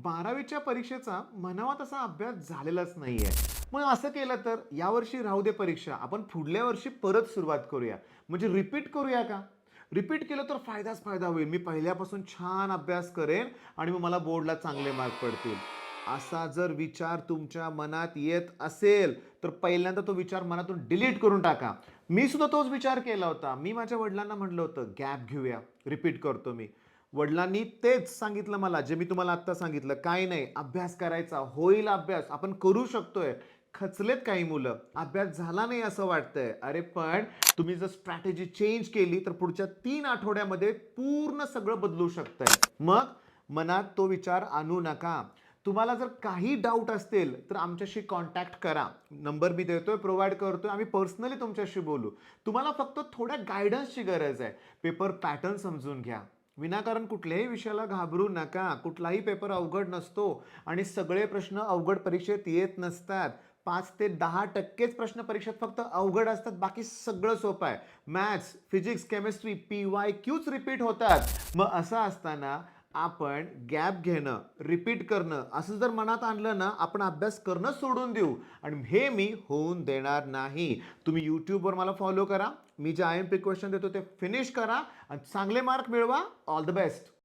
12वीच्या परीक्षेचा म्हणावा तसा अभ्यास झालेलाच नाहीये. मग असं केलं तर यावर्षी राहू दे परीक्षा. आपण पुढल्या वर्षी परत सुरुवात करूया. म्हणजे रिपीट करूया का? रिपीट केलं तर फायदाच फायदा होईल. मी पहिल्यापासून छान अभ्यास करेन आणि मग मला बोर्डला चांगले मार्क पडतील. असा जर विचार तुमच्या मनात येत असेल, तर पहिल्यांदा तो विचार मनातून डिलीट करून टाका. मी सुद्धा तोच विचार केला होता. मी माझ्या वडिलांना म्हटलं होतं, "गॅप घेऊया, रिपीट करतो मी." वडिलांनी तेच सांगितलं मला, जे मी तुम्हाला आत्ता सांगितलं. काही नाही, अभ्यास करायचा, होईल अभ्यास, आपण करू शकतोय. खचलेत काही मुलं, अभ्यास झाला नाही असं वाटतंय. अरे पण तुम्ही जर स्ट्रॅटेजी चेंज केली, तर पुढच्या 3 आठवड्यामध्ये पूर्ण सगळं बदलू शकतंय. मग मनात तो विचार आणू नका. तुम्हाला जर काही डाऊट असतील, तर आमच्याशी कॉन्टॅक्ट करा. नंबर मी देतोय, प्रोव्हाईड करतोय. आम्ही पर्सनली तुमच्याशी बोलू. तुम्हाला फक्त थोड्या गाईडन्सची गरज आहे. पेपर पॅटर्न समजून घ्या. विनाकारण कुठल्याही विषयाला घाबरू नका. कुठलाही पेपर अवघड नसतो आणि सगळे प्रश्न अवघड परीक्षेत येत नसतात. 5 ते 10% प्रश्न परीक्षेत फक्त अवघड असतात, बाकी सगळं सोपं आहे. मॅथ्स, फिजिक्स, केमिस्ट्री, PYQच रिपीट होतात. मग असं असताना आपण गॅप घेणं, रिपीट करणं असं जर मनात आणलं ना, आपण अभ्यास करणं सोडून देऊ आणि हे मी होऊन देणार नाही. तुम्ही YouTubeवर मला फॉलो करा. मी जे IMP क्वेश्चन देतो ते फिनिश करा आणि चांगले मार्क मिळवा. All the best.